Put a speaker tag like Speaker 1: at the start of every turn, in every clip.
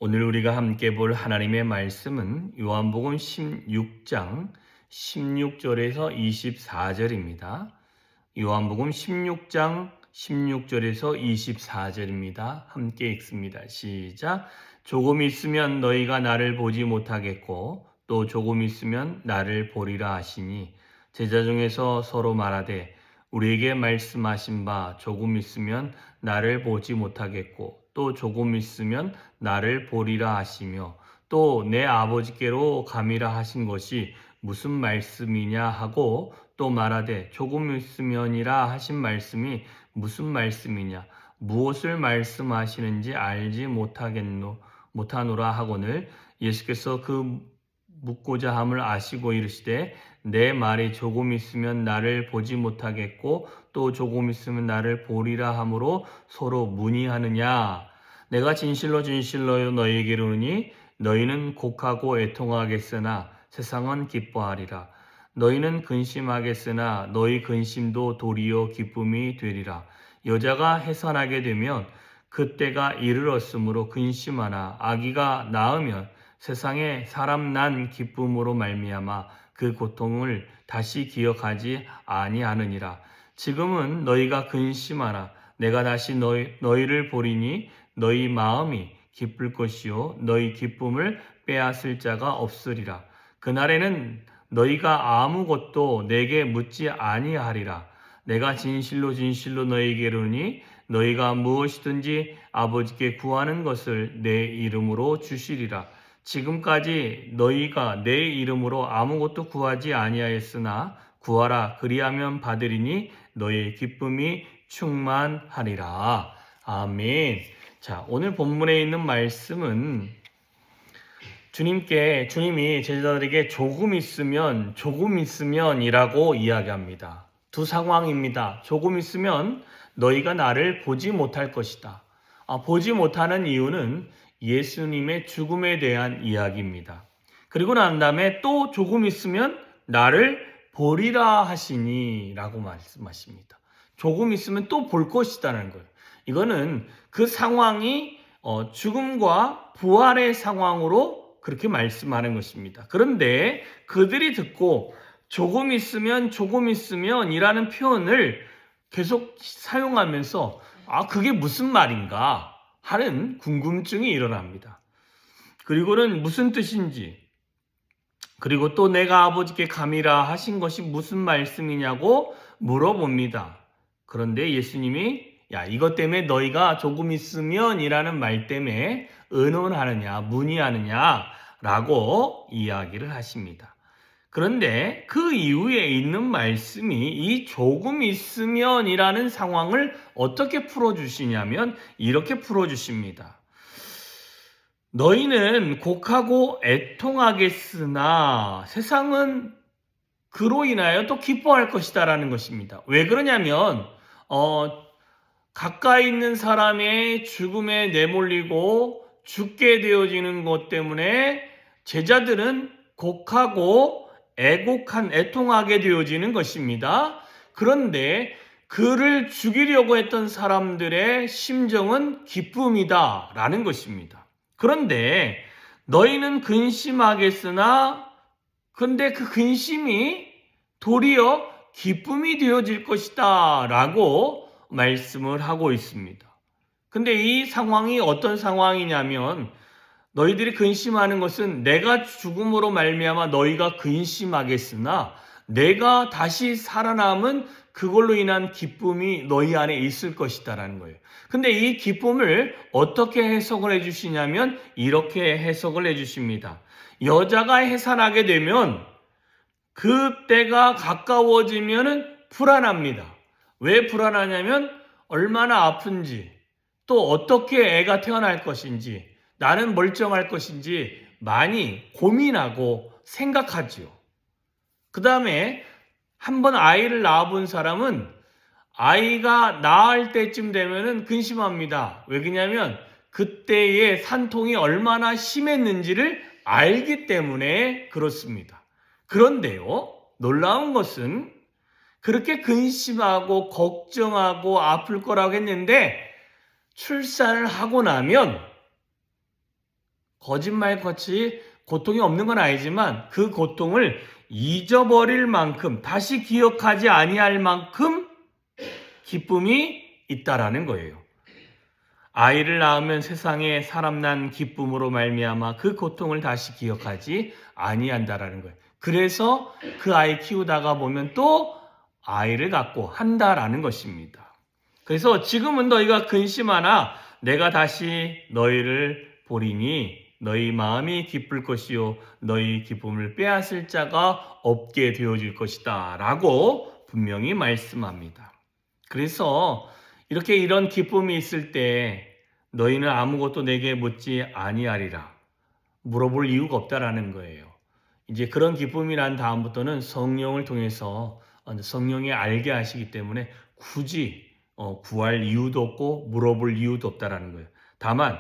Speaker 1: 오늘 우리가 함께 볼 하나님의 말씀은 요한복음 16장 16절에서 24절입니다. 요한복음 16장 16절에서 24절입니다. 함께 읽습니다. 시작. 조금 있으면 너희가 나를 보지 못하겠고 또 조금 있으면 나를 보리라 하시니 제자 중에서 서로 말하되 우리에게 말씀하신 바 조금 있으면 나를 보지 못하겠고 또 조금 있으면 나를 보리라 하시며 또 내 아버지께로 감이라 하신 것이 무슨 말씀이냐 하고 또 말하되 조금 있으면이라 하신 말씀이 무슨 말씀이냐 무엇을 말씀하시는지 알지 못하노라 하거늘 예수께서 그 묻고자 함을 아시고 이르시되 내 말이 조금 있으면 나를 보지 못하겠고 또 조금 있으면 나를 보리라 함으로 서로 문의하느냐. 내가 진실로 진실로 너희에게 이르노니 너희는 곡하고 애통하겠으나 세상은 기뻐하리라. 너희는 근심하겠으나 너희 근심도 도리어 기쁨이 되리라. 여자가 해산하게 되면 그때가 이르렀으므로 근심하나 아기가 낳으면 세상에 사람 난 기쁨으로 말미암아 그 고통을 다시 기억하지 아니하느니라. 지금은 너희가 근심하나 내가 다시 너희를 보리니 너희 마음이 기쁠 것이요 너희 기쁨을 빼앗을 자가 없으리라. 그날에는 너희가 아무것도 내게 묻지 아니하리라. 내가 진실로 진실로 너희에게 이르노니 너희가 무엇이든지 아버지께 구하는 것을 내 이름으로 주시리라. 지금까지 너희가 내 이름으로 아무것도 구하지 아니하였으나 구하라 그리하면 받으리니 너희의 기쁨이 충만하리라. 아멘. 자, 오늘 본문에 있는 말씀은 주님이 제자들에게 조금 있으면이라고 이야기합니다. 두 상황입니다. 조금 있으면 너희가 나를 보지 못할 것이다. 보지 못하는 이유는 예수님의 죽음에 대한 이야기입니다. 그리고 난 다음에 또 조금 있으면 나를 보리라 하시니 라고 말씀하십니다. 조금 있으면 또 볼 것이다는 거예요. 이거는 그 상황이 죽음과 부활의 상황으로 그렇게 말씀하는 것입니다. 그런데 그들이 듣고 조금 있으면 이라는 표현을 계속 사용하면서 그게 무슨 말인가 하는 궁금증이 일어납니다. 그리고는 무슨 뜻인지 그리고 또 내가 아버지께 감이라 하신 것이 무슨 말씀이냐고 물어봅니다. 그런데 예수님이 이것 때문에 너희가 조금 있으면 이라는 말 때문에 의논하느냐 문의하느냐 라고 이야기를 하십니다. 그런데 그 이후에 있는 말씀이 이 조금 있으면 이라는 상황을 어떻게 풀어주시냐면 이렇게 풀어주십니다. 너희는 곡하고 애통하겠으나 세상은 그로 인하여 또 기뻐할 것이다 라는 것입니다. 왜 그러냐면 가까이 있는 사람의 죽음에 내몰리고 죽게 되어지는 것 때문에 제자들은 곡하고 애통하게 되어지는 것입니다. 그런데 그를 죽이려고 했던 사람들의 심정은 기쁨이다 라는 것입니다. 그런데 너희는 근심하겠으나 근데 그 근심이 도리어 기쁨이 되어질 것이다 라고 말씀을 하고 있습니다. 근데 이 상황이 어떤 상황이냐면 너희들이 근심하는 것은 내가 죽음으로 말미암아 너희가 근심하겠으나 내가 다시 살아남은 그걸로 인한 기쁨이 너희 안에 있을 것이다 라는 거예요. 근데 이 기쁨을 어떻게 해석을 해주시냐면 이렇게 해석을 해주십니다. 여자가 해산하게 되면 그때가 가까워지면 불안합니다. 왜 불안하냐면 얼마나 아픈지 또 어떻게 애가 태어날 것인지 나는 멀쩡할 것인지 많이 고민하고 생각하지요. 그 다음에 한번 아이를 낳아본 사람은 아이가 낳을 때쯤 되면은 근심합니다. 왜 그러냐면 그때의 산통이 얼마나 심했는지를 알기 때문에 그렇습니다. 그런데요, 놀라운 것은 그렇게 근심하고 걱정하고 아플 거라고 했는데 출산을 하고 나면 거짓말같이 고통이 없는 건 아니지만 그 고통을 잊어버릴 만큼, 다시 기억하지 아니할 만큼 기쁨이 있다라는 거예요. 아이를 낳으면 세상에 사람 난 기쁨으로 말미암아 그 고통을 다시 기억하지 아니한다라는 거예요. 그래서 그 아이 키우다가 보면 또 아이를 갖고 한다라는 것입니다. 그래서 지금은 너희가 근심하나 내가 다시 너희를 보리니 너희 마음이 기쁠 것이요 너희 기쁨을 빼앗을 자가 없게 되어질 것이다 라고 분명히 말씀합니다. 그래서 이렇게 이런 기쁨이 있을 때 너희는 아무것도 내게 묻지 아니하리라. 물어볼 이유가 없다라는 거예요. 이제 그런 기쁨이 난 다음부터는 성령을 통해서 성령이 알게 하시기 때문에 굳이 구할 이유도 없고 물어볼 이유도 없다라는 거예요. 다만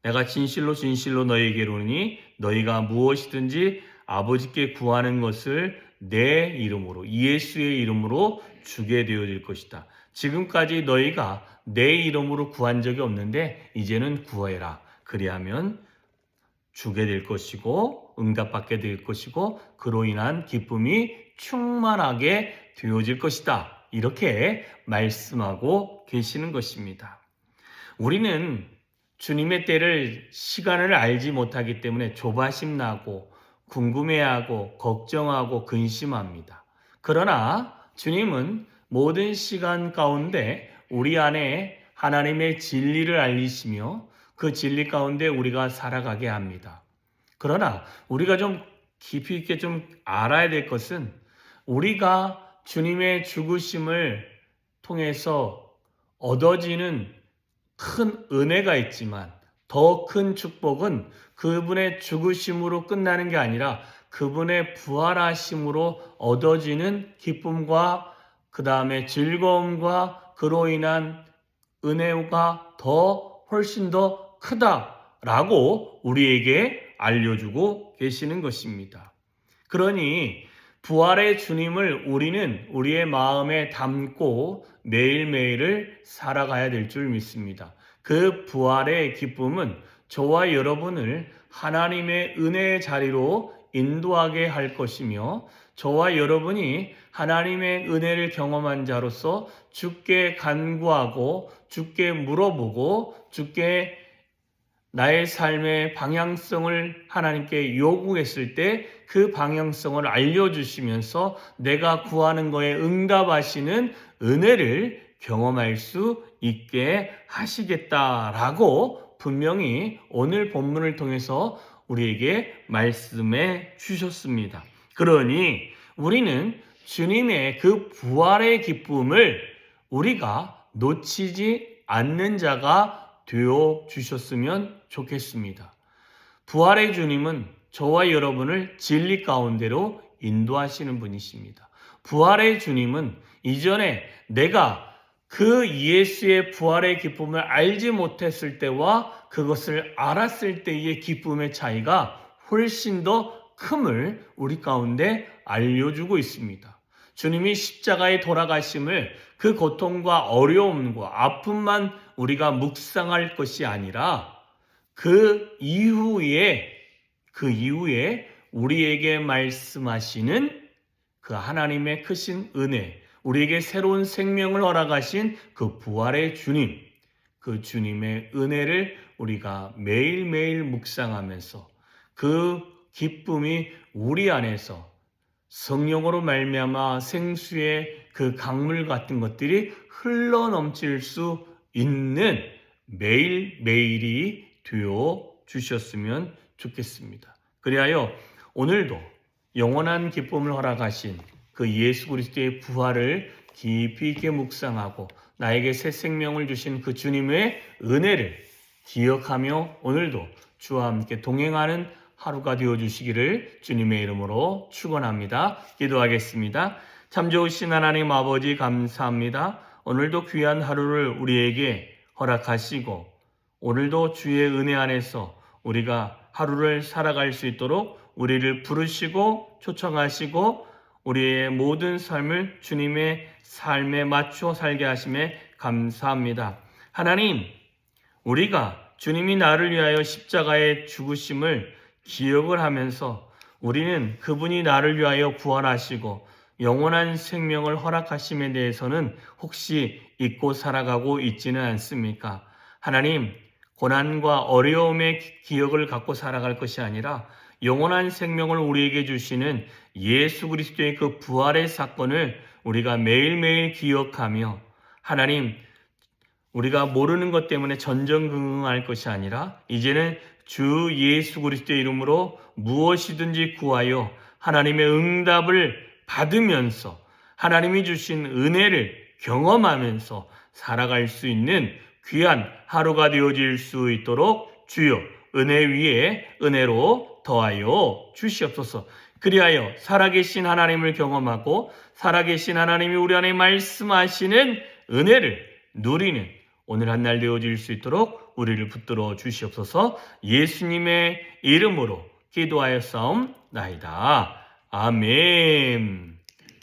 Speaker 1: 내가 진실로 진실로 너희에게 이르노니 너희가 무엇이든지 아버지께 구하는 것을 내 이름으로 예수의 이름으로 주게 되어질 것이다. 지금까지 너희가 내 이름으로 구한 적이 없는데 이제는 구해라. 그리하면 주게 될 것이고 응답받게 될 것이고 그로 인한 기쁨이 충만하게 되어질 것이다. 이렇게 말씀하고 계시는 것입니다. 우리는 주님의 때를 시간을 알지 못하기 때문에 조바심 나고 궁금해하고 걱정하고 근심합니다. 그러나 주님은 모든 시간 가운데 우리 안에 하나님의 진리를 알리시며 그 진리 가운데 우리가 살아가게 합니다. 그러나 우리가 좀 깊이 있게 좀 알아야 될 것은 우리가 주님의 죽으심을 통해서 얻어지는 큰 은혜가 있지만 더 큰 축복은 그분의 죽으심으로 끝나는 게 아니라 그분의 부활하심으로 얻어지는 기쁨과 그 다음에 즐거움과 그로 인한 은혜가 더 훨씬 더 크다라고 우리에게 알려주고 계시는 것입니다. 그러니 부활의 주님을 우리는 우리의 마음에 담고 매일매일을 살아가야 될 줄 믿습니다. 그 부활의 기쁨은 저와 여러분을 하나님의 은혜의 자리로 인도하게 할 것이며 저와 여러분이 하나님의 은혜를 경험한 자로서 주께 간구하고 주께 물어보고 주께 나의 삶의 방향성을 하나님께 요구했을 때 그 방향성을 알려주시면서 내가 구하는 거에 응답하시는 은혜를 경험할 수 있게 하시겠다라고 분명히 오늘 본문을 통해서 우리에게 말씀해 주셨습니다. 그러니 우리는 주님의 그 부활의 기쁨을 우리가 놓치지 않는 자가 되어 주셨으면 좋겠습니다. 부활의 주님은 저와 여러분을 진리 가운데로 인도하시는 분이십니다. 부활의 주님은 이전에 내가 그 예수의 부활의 기쁨을 알지 못했을 때와 그것을 알았을 때의 기쁨의 차이가 훨씬 더 큼을 우리 가운데 알려주고 있습니다. 주님이 십자가에 돌아가심을 그 고통과 어려움과 아픔만 우리가 묵상할 것이 아니라 그 이후에 우리에게 말씀하시는 그 하나님의 크신 은혜, 우리에게 새로운 생명을 허락하신 그 부활의 주님, 그 주님의 은혜를 우리가 매일매일 묵상하면서 그 기쁨이 우리 안에서 성령으로 말미암아 생수의 그 강물 같은 것들이 흘러넘칠 수 있는 매일매일이 되어 주셨으면 좋겠습니다. 그리하여 오늘도 영원한 기쁨을 허락하신 그 예수 그리스도의 부활을 깊이 있게 묵상하고 나에게 새 생명을 주신 그 주님의 은혜를 기억하며 오늘도 주와 함께 동행하는 하루가 되어주시기를 주님의 이름으로 축원합니다. 기도하겠습니다. 참 좋으신 하나님 아버지 감사합니다. 오늘도 귀한 하루를 우리에게 허락하시고 오늘도 주의 은혜 안에서 우리가 하루를 살아갈 수 있도록 우리를 부르시고 초청하시고 우리의 모든 삶을 주님의 삶에 맞춰 살게 하심에 감사합니다. 하나님, 우리가 주님이 나를 위하여 십자가에 죽으심을 기억을 하면서 우리는 그분이 나를 위하여 부활하시고 영원한 생명을 허락하심에 대해서는 혹시 잊고 살아가고 있지는 않습니까? 하나님, 고난과 어려움의 기억을 갖고 살아갈 것이 아니라 영원한 생명을 우리에게 주시는 예수 그리스도의 그 부활의 사건을 우리가 매일매일 기억하며 하나님, 우리가 모르는 것 때문에 전전긍긍할 것이 아니라 이제는 주 예수 그리스도의 이름으로 무엇이든지 구하여 하나님의 응답을 받으면서 하나님이 주신 은혜를 경험하면서 살아갈 수 있는 귀한 하루가 되어질 수 있도록 주여 은혜 위에 은혜로 더하여 주시옵소서. 그리하여 살아계신 하나님을 경험하고 살아계신 하나님이 우리 안에 말씀하시는 은혜를 누리는 오늘 한 날 되어질 수 있도록 우리를 붙들어 주시옵소서. 예수님의 이름으로 기도하여 싸움나이다. 아멘.